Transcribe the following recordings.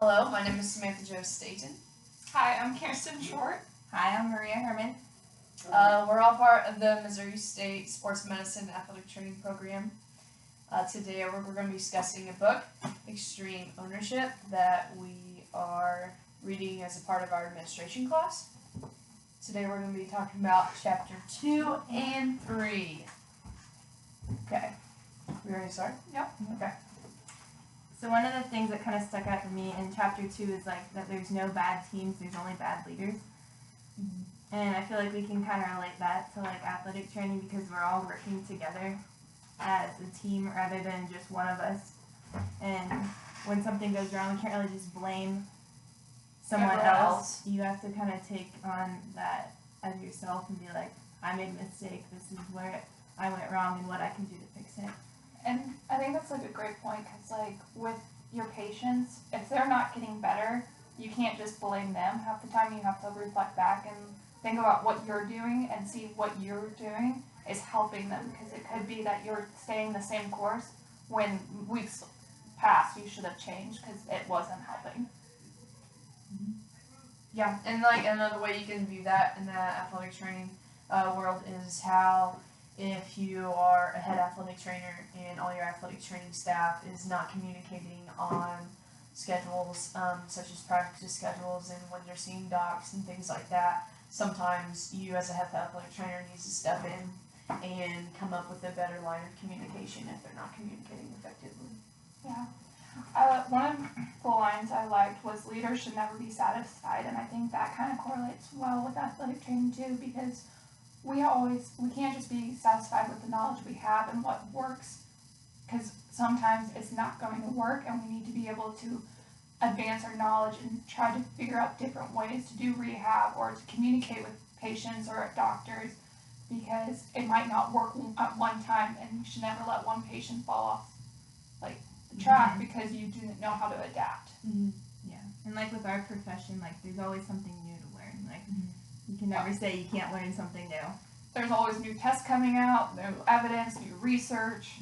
Hello, my name is Samantha Jo Staten. Hi, I'm Kirsten Short. Hi, I'm Maria Herman. We're all part of the Missouri State Sports Medicine Athletic Training Program. Today we're going to be discussing a book, Extreme Ownership, that we are reading as a part of our administration class. Today we're going to be talking about chapter 2 and 3. Okay. We ready to start? Yep. Okay. So one of the things that kind of stuck out to me in chapter 2 is like that there's no bad teams, there's only bad leaders. Mm-hmm. And I feel like we can kind of relate that to like athletic training because we're all working together as a team rather than just one of us. And when something goes wrong, we can't really just blame someone else. You have to kind of take on that as yourself and be like, I made a mistake, this is where I went wrong and what I can do to fix it. And I think that's like a great point because like with your patients, if they're not getting better, you can't just blame them. Half the time you have to reflect back and think about what you're doing and see what you're doing is helping them, because it could be that you're staying the same course when weeks past you should have changed because it wasn't helping. Yeah, and like another way you can view that in the athletic training world is how if you are a head athletic trainer and all your athletic training staff is not communicating on schedules, such as practice schedules and when they're seeing docs and things like that, sometimes you as a head athletic trainer needs to step in and come up with a better line of communication if they're not communicating effectively. Yeah. One of the lines I liked was leaders should never be satisfied, and I think that kind of correlates well with athletic training too, because we can't just be satisfied with the knowledge we have and what works, because sometimes it's not going to work and we need to be able to advance our knowledge and try to figure out different ways to do rehab or to communicate with patients or doctors, because it might not work at one time and you should never let one patient fall off like the track because you didn't know how to adapt. Yeah, and like with our profession, like there's always something new to learn. Like you can never say you can't learn something new. There's always new tests coming out, new evidence, new research.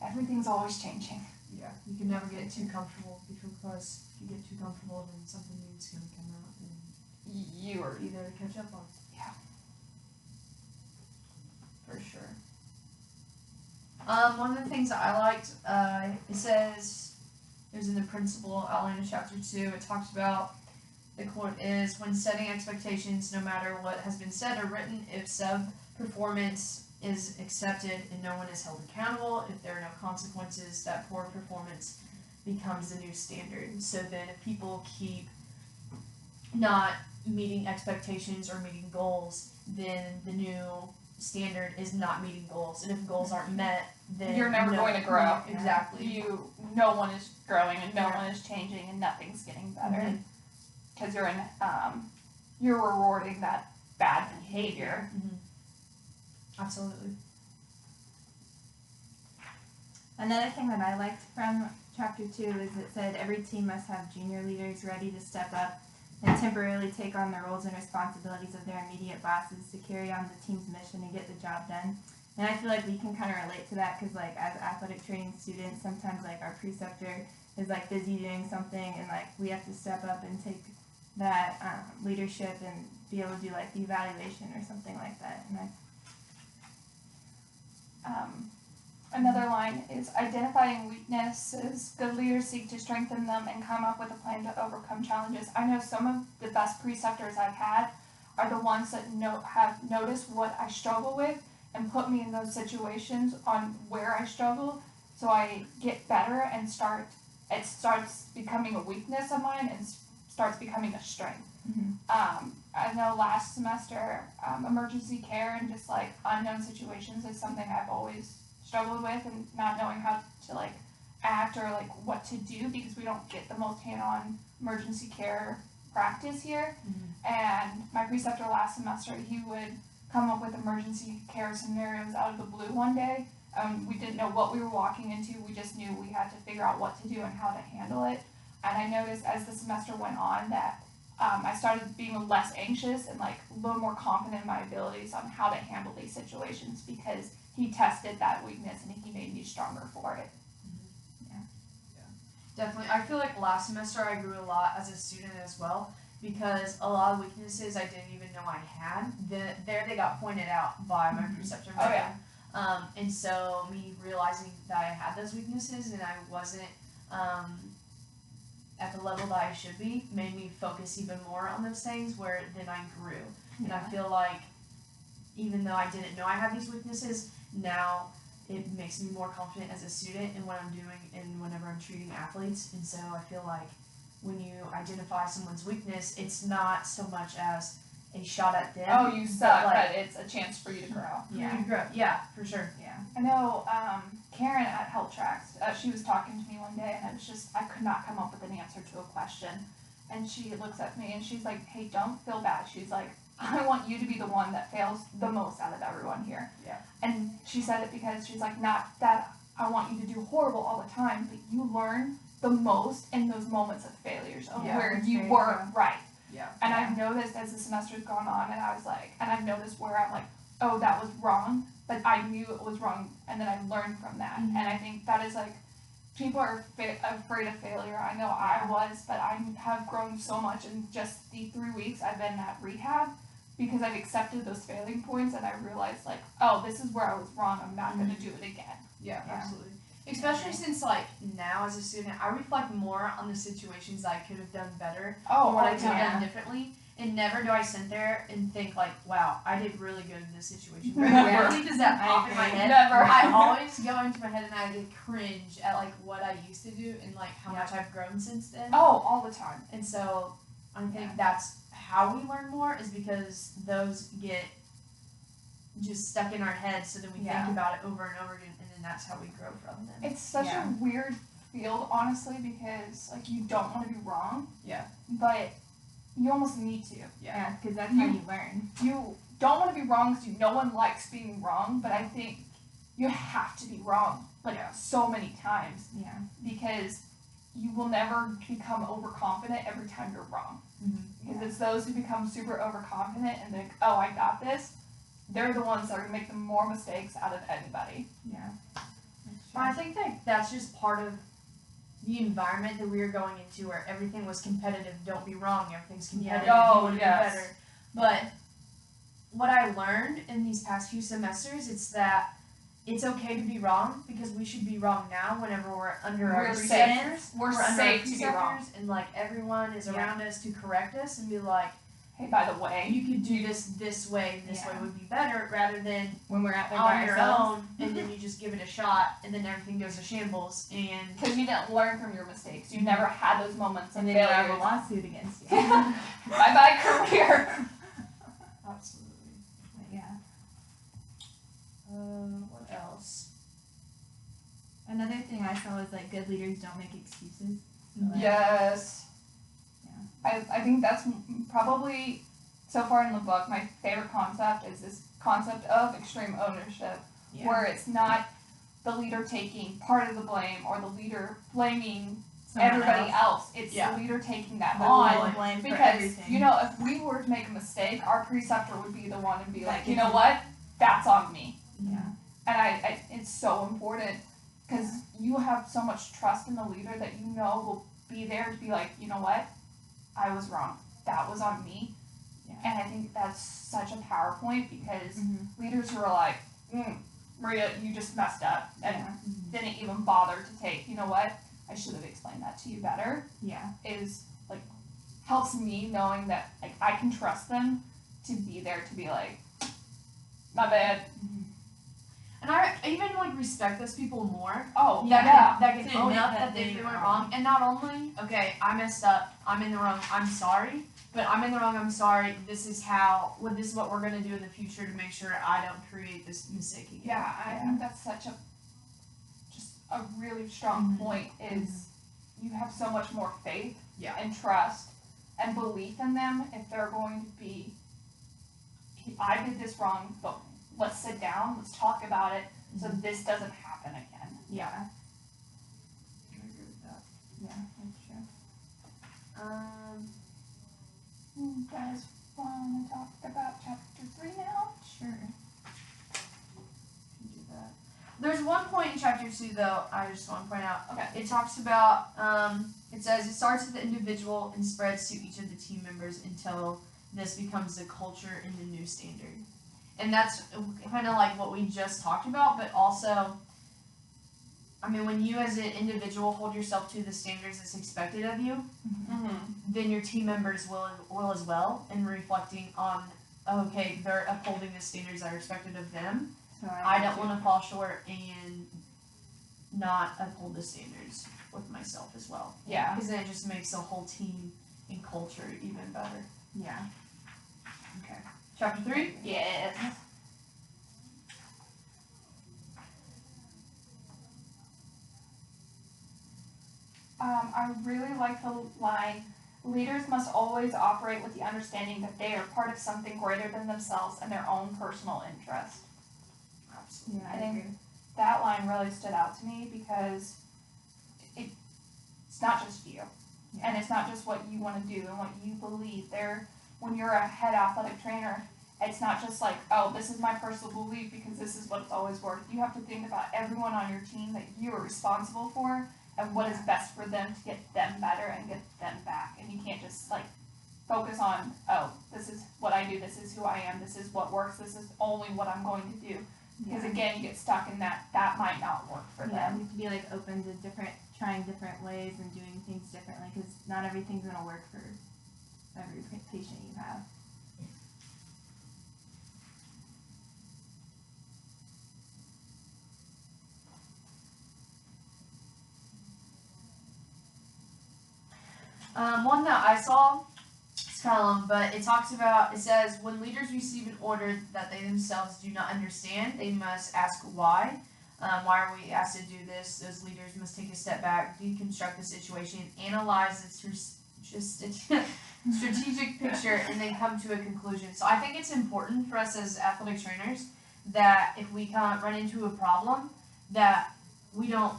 Everything's always changing. Yeah, you can never get too comfortable, because if you get too comfortable, then something new is going to come out and You are either to catch up on. Yeah. For sure. One of the things that I liked, it says, it was in the principle outline of chapter 2, it talks about, the quote is, when setting expectations, no matter what has been said or written, if sub-performance is accepted and no one is held accountable, if there are no consequences, that poor performance becomes the new standard. So then if people keep not meeting expectations or meeting goals, then the new standard is not meeting goals. And if goals aren't met, then you're never going to grow. Exactly. No one is growing and no one is changing and nothing's getting better. Because you're rewarding that bad behavior. Absolutely. Another thing that I liked from chapter 2 is it said every team must have junior leaders ready to step up and temporarily take on the roles and responsibilities of their immediate bosses to carry on the team's mission and get the job done. And I feel like we can kind of relate to that because like as athletic training students, sometimes like our preceptor is like busy doing something and like we have to step up and take that leadership and be able to do like the evaluation or something like that. And another line is identifying weaknesses. Good leaders seek to strengthen them and come up with a plan to overcome challenges. I know some of the best preceptors I've had are the ones that have noticed what I struggle with and put me in those situations on where I struggle, so I get better and it starts becoming a weakness of mine and starts becoming a strength. I know last semester, emergency care and just like unknown situations is something I've always struggled with, and not knowing how to like act or like what to do because we don't get the most hand-on emergency care practice here. And my preceptor last semester, he would come up with emergency care scenarios out of the blue one day. We didn't know what we were walking into, we just knew we had to figure out what to do and how to handle it. And I noticed as the semester went on that I started being less anxious and like a little more confident in my abilities on how to handle these situations because he tested that weakness and he made me stronger for it. Definitely. I feel like last semester I grew a lot as a student as well because a lot of weaknesses I didn't even know I had. There they got pointed out by my preceptor. Oh, yeah. And so me realizing that I had those weaknesses and I wasn't at the level that I should be made me focus even more on those things where then I grew. And I feel like even though I didn't know I had these weaknesses, now it makes me more confident as a student in what I'm doing and whenever I'm treating athletes. And so I feel like when you identify someone's weakness, it's not so much as a shot at them. Oh, you suck, like, but it's a chance for you to grow. Yeah, for sure. Yeah. I know Karen at Help Tracks, she was talking to me one day and I could not come up with an answer to a question. And she looks at me and she's like, hey, don't feel bad. She's like, I want you to be the one that fails the most out of everyone here. Yeah. And she said it because she's like, not that I want you to do horrible all the time, but you learn the most in those moments of failures of where that's you very were true. right. Yeah. And I've noticed as the semester's gone on and I was like, and I've noticed where I'm like, oh, that was wrong, but I knew it was wrong and then I learned from that. Mhm. And I think that is like, people are afraid of failure. I know I was, but I have grown so much in just the 3 weeks I've been at rehab because I've accepted those failing points and I realized like, oh, this is where I was wrong. I'm not going to do it again. Yeah, Yeah. absolutely. Especially since like now as a student, I reflect more on the situations that I could have done better Oh, or what I all could the time. have done differently. And never do I sit there and think like, wow, I did really good in this situation. Never. Rarely does that I pop in my agree. head. Never. I always go into my head and I get cringe at like what I used to do and like how much I've grown since then. Oh, all the time. And so I think that's how we learn more is because those get just stuck in our heads so then we think about it over and over again and then that's how we grow from them. It's such a weird field, honestly, because like you don't want to be wrong. Yeah. But you almost need to. Yeah, because that's how you learn. You don't want to be wrong because no one likes being wrong, but I think you have to be wrong like so many times Yeah. because you will never become overconfident every time you're wrong. Mm-hmm. Because it's those who become super overconfident and think, oh, I got this. They're the ones that are going to make the more mistakes out of anybody. Yeah. But I think that that's just part of the environment that we were going into where everything was competitive. Don't be wrong, everything's competitive. Oh, you want to be better. But what I learned in these past few semesters, it's that it's okay to be wrong because we should be wrong now whenever we're under our preceptors. We're under our safe to be wrong. preceptors and like everyone is around us to correct us and be like, Hey, by the way, you could do this way and this way would be better rather than When we're out there by on your ourselves. own and then you just give it a shot and then everything goes to shambles and because you didn't learn from your mistakes. You never had those moments of And then you have a failure. lawsuit against you. Bye-bye career. absolutely. But yeah. What else? Another thing I saw was like good leaders don't make excuses. So, like, Yes. Yeah. I think that's probably, so far in the book, my favorite concept is this concept of extreme ownership, Yeah. where it's not the leader taking part of the blame or the leader blaming Someone everybody else. It's Yeah. the leader taking that The on. full blame for Because, everything. you know, if we were to make a mistake, our preceptor would be the one and be That like, you gives know you- what? That's on me. Yeah. And I it's so important because you have so much trust in the leader that you know will be there to be like, you know what? I was wrong. That was on me. Yeah. And I think that's such a PowerPoint because Mm-hmm. leaders who are like, Maria, you just messed up and didn't even bother to take, you know what? I should have explained that to you better. Yeah. Is like helps me knowing that like I can trust them to be there to be like, my bad. And I even like respect those people more. Oh, That can To own admit up that that they they were went wrong. wrong. And not only, okay, I messed up, I'm in the wrong, I'm sorry, but I'm in the wrong, I'm sorry, this is what we're gonna do in the future to make sure I don't create this mistake again. Yeah, I think that's such a really strong point is you have so much more faith and trust and belief in them if they're going to be, I did this wrong, but let's sit down, let's talk about it so this doesn't happen again. Yeah. I agree with that. Yeah. That's true. You guys want to talk about chapter 3 now? Sure. Can do that. There's one point in chapter 2, though, I just want to point out, Okay. it talks about, it says, it starts with the individual and spreads to each of the team members until this becomes the culture and the new standard. And that's kind of like what we just talked about, but also, I mean, when you as an individual hold yourself to the standards that's expected of you, then your team members will as well, and reflecting on, okay, they're upholding the standards that are expected of them. So I don't want to fall short and not uphold the standards with myself as well. Yeah. Because then it just makes the whole team and culture even better. Yeah. Okay. Chapter 3? Yes. I really like the line, leaders must always operate with the understanding that they are part of something greater than themselves and their own personal interest. Absolutely. Yeah, I I think agree. that line really stood out to me because it's not just you. Yeah. And it's not just what you want to do and what you believe. When you're a head athletic trainer, it's not just like, oh, this is my personal belief because this is what it's always worked. You have to think about everyone on your team that you are responsible for and what is best for them to get them better and get them back. And you can't just like focus on, oh, this is what I do, this is who I am, this is what works, this is only what I'm going to do. Because again, you get stuck in that might not work for Yeah, them. you have to be like open to trying different ways and doing things differently because not everything's gonna work for every patient you have. One that I saw, it's kind of long, but it says, when leaders receive an order that they themselves do not understand, they must ask why. Why are we asked to do this? Those leaders must take a step back, deconstruct the situation, analyze its strategic picture, and then come to a conclusion. So I think it's important for us as athletic trainers that if we run into a problem, that we don't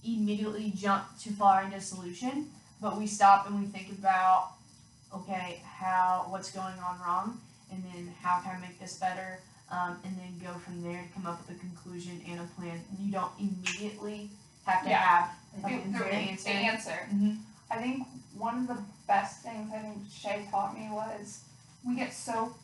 immediately jump to find a solution, but we stop and we think about, okay, what's going on wrong, and then how can I make this better, and then go from there to come up with a conclusion and a plan. And you don't immediately have to have The answer. Mhm. I think one of the best things I think Shay taught me was we get so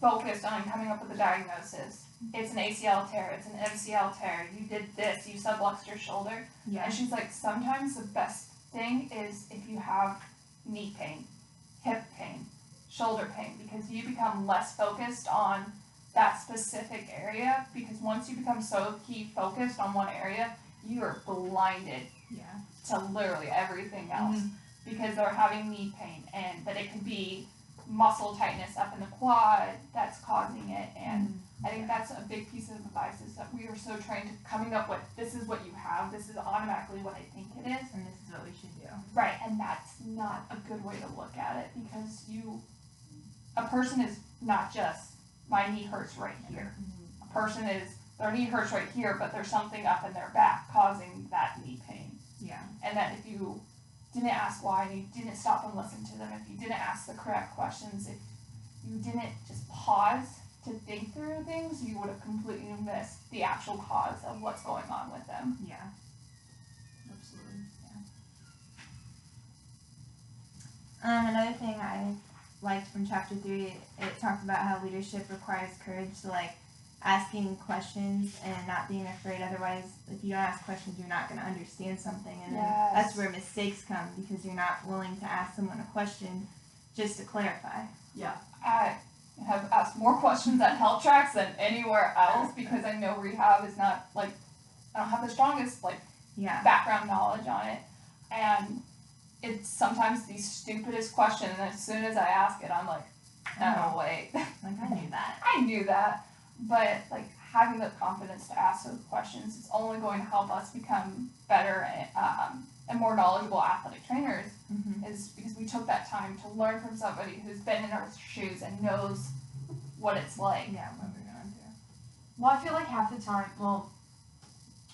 focused on coming up with a diagnosis. It's an ACL tear, it's an MCL tear, you did this, you subluxed your shoulder. Yeah. And she's like, sometimes the best thing is if you have knee pain, hip pain, shoulder pain, because you become less focused on that specific area, because once you become so key focused on one area, you are blinded Yeah. to literally everything else Mhm. because they're having knee pain, and that it could be muscle tightness up in the quad that's causing it. And I think that's a big piece of advice, is that we are so trained to coming up with, this is what you have, this is automatically what I think it is. And this is what we should do. Right, and that's not a good way to look at it, because a person is not just, my knee hurts right here. A person is, their knee hurts right here, but there's something up in their back causing that knee pain. Yeah. And that if you didn't ask why, and you didn't stop and listen to them, if you didn't ask the correct questions, if you didn't just pause to think through things, you would have completely missed the actual cause of what's going on with them. Yeah. Absolutely. Another thing I liked from chapter 3, it talked about how leadership requires courage, so like asking questions and not being afraid. Otherwise, if you don't ask questions, you're not going to understand something, and then that's where mistakes come, because you're not willing to ask someone a question just to clarify. I have asked more questions at Health Tracks than anywhere else, because I know rehab is not, like, I don't have the strongest, like, Yeah. background knowledge on it, and it's sometimes the stupidest question, and as soon as I ask it, I'm like, oh wait, Like, I knew that. I knew that. But like having the confidence to ask those questions is only going to help us become better and more knowledgeable athletic trainers, Mm-hmm. is because we took that time to learn from somebody who's been in our shoes and knows what it's like. Yeah, what we're going through. Well, I feel like half the time,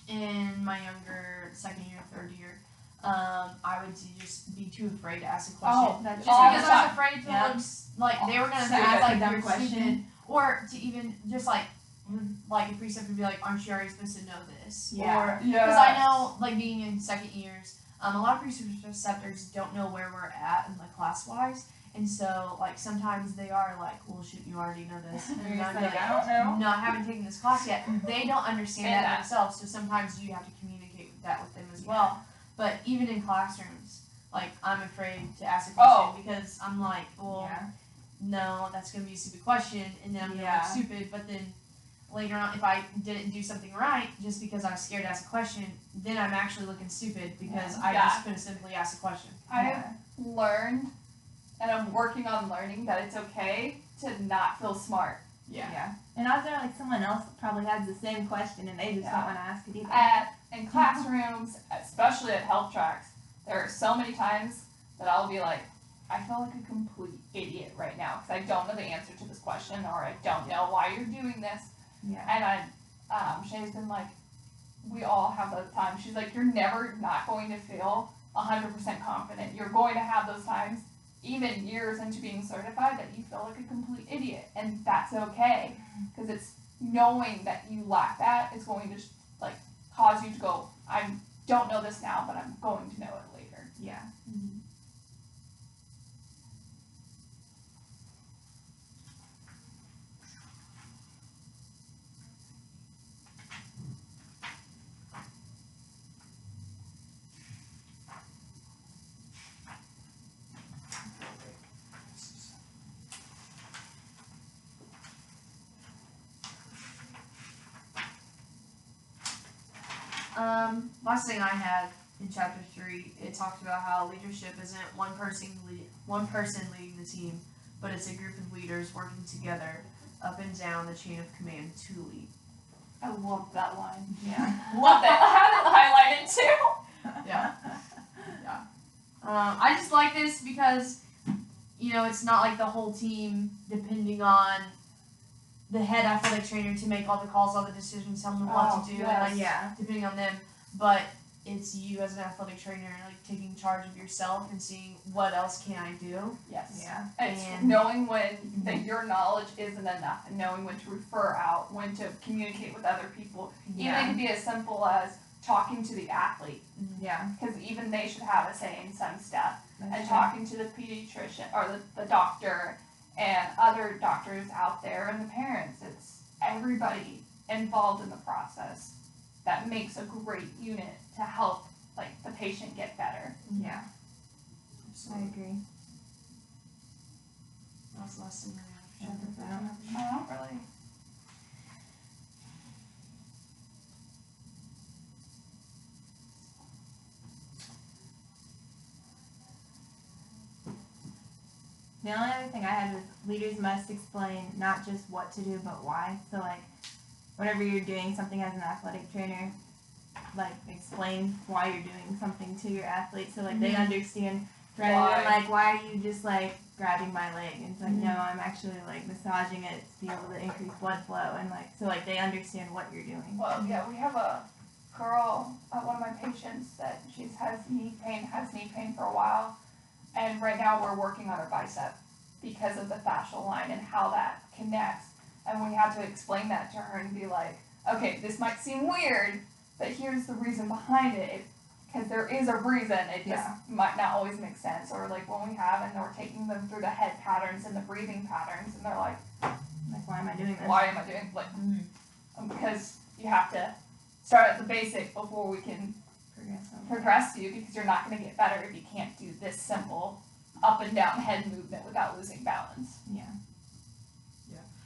in my younger second year, third year, I would just be too afraid to ask a question. Oh, That's Just all because the I was time. afraid to Yeah. look like they were gonna Stupid. act like Dumb you're question. stupid, or to even just like like a preceptor would be like, aren't you already supposed to know this? Yeah. Or because I know, like being in second years, a lot of preceptors don't know where we're at in like class wise, and so like sometimes they are like, well, shoot, you already know this, and You're just I'm like, like, I don't know. no, I haven't taken this class yet. They don't understand And that themselves, so sometimes you have to communicate with that with them as well. But even in classrooms, like I'm afraid to ask a question because I'm like, well, Yeah. no, that's gonna be a stupid question, and then I'm gonna look stupid. But then later on, if I didn't do something right, just because I was scared to ask a question, then I'm actually looking stupid because I just couldn't simply ask a question. I have learned, and I'm working on learning, that it's okay to not feel smart. Yeah. And also, like, someone else probably has the same question and they just don't want to ask it either. In classrooms, especially at health tracks, there are so many times that I'll be like, I feel like a complete idiot right now because I don't know the answer to this question, or I don't know why you're doing this. Yeah. And Shay's been like, we all have those times. She's like, you're never not going to feel 100% confident. You're going to have those times, even years into being certified, that you feel like a complete idiot, and that's okay, because it's knowing that you lack that is going to like cause you to go, I don't know this now, but I'm going to know it later. Yeah. Last thing I had in chapter 3, it talked about how leadership isn't one person leading the team, but it's a group of leaders working together up and down the chain of command to lead. I love that line. Yeah. Love that. I had it highlighted too. Yeah. I just like this because, it's not like the whole team depending on the head athletic trainer to make all the calls, all the decisions, tell them what to do, and depending on them. But it's you as an athletic trainer, like taking charge of yourself and seeing what else can I do. Yes. Yeah. It's And knowing when that your knowledge isn't enough, and knowing when to refer out, when to communicate with other people. Even it could be as simple as talking to the athlete, Yeah. because even they should have a say in some stuff. That's And true. talking to the pediatrician or the doctor and other doctors out there and the parents. It's everybody involved in the process that makes a great unit to help like the patient get better. Yeah. I agree. That was the last thing I have. I don't really. The only other thing I had was leaders must explain not just what to do, but why. So, like, whenever you're doing something as an athletic trainer, like, explain why you're doing something to your athlete so, like, they understand rather than, like, why are you just, like, grabbing my leg? And it's like, no, I'm actually, like, massaging it to be able to increase blood flow. And, like, so, like, they understand what you're doing. Well, yeah, we have a girl, one of my patients, that she has knee pain for a while, and right now we're working on her bicep because of the fascial line and how that connects, and we had to explain that to her and be like, okay, this might seem weird, but here's the reason behind it, because there is a reason, it just might not always make sense, or like when we have, and we're taking them through the head patterns and the breathing patterns, and they're like, Why am I doing this? why am I doing, like, because you have to start at the basic before we can progress you, because you're not going to get better if you can't do this simple up and down head movement without losing balance. Yeah.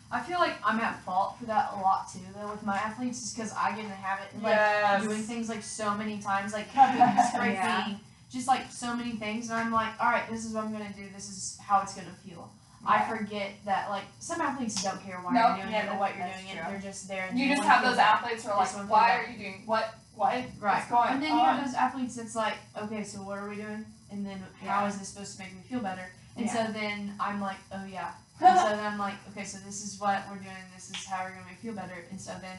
I feel like I'm at fault for that a lot too, though, with my athletes, just because I get in the habit of like doing things like so many times, like cutting, scraping, just like so many things, and I'm like, all right, this is what I'm gonna do. This is how it's gonna feel. I forget that like some athletes don't care why you're doing it or what you're doing it. They're just there. And You just have those athletes who are like, why are you doing what? Right. What's going on? And then you have those athletes that's like, okay, so what are we doing? And then how is this supposed to make me feel better? And so then I'm like, oh yeah. And so then I'm like, okay, so this is what we're doing. This is how we're going to make me feel better. And so then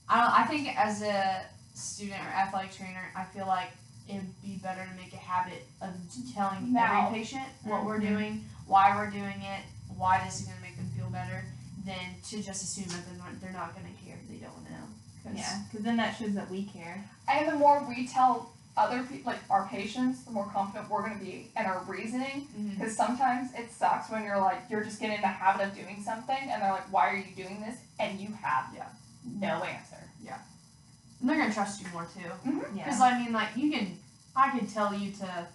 I think as a student or athletic trainer, I feel like it would be better to make a habit of telling every patient what we're doing, why we're doing it, why this is going to make them feel better. than to just assume that they're not going to care if they don't want to know. Yeah, because then that shows that we care. And the more we tell other people, like our patients, the more confident we're going to be in our reasoning. Because sometimes it sucks when you're just getting in the habit of doing something, and they're like, "Why are you doing this?" And you have no answer. And they're going to trust you more too. Yeah. Because I mean, like I could tell you to,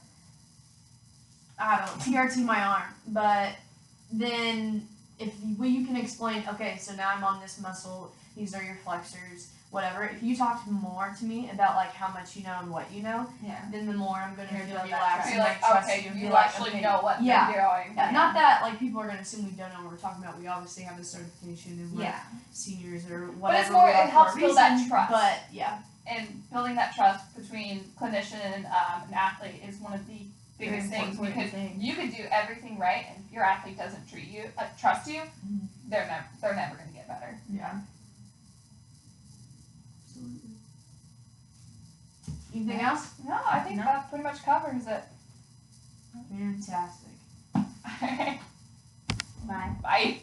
I don't know, TRT my arm, but then if you can explain, okay, so now I'm on this muscle, these are your flexors, whatever. If you talk more to me about like how much you know and what you know, then the more I'm gonna feel relaxed and like trust you and you be like, actually okay, know what yeah. they're doing. Yeah, not that like people are gonna assume we don't know what we're talking about. We obviously have a certification and we're seniors or whatever. But it's more, we are it helps for a build that reason, trust. But yeah, And building that trust between clinician and an athlete is one of the biggest things, because you could do everything right, and if your athlete doesn't trust you, they're never going to get better. Yeah. Absolutely. Anything else? No, I think that pretty much covers it. Fantastic. Bye. Bye.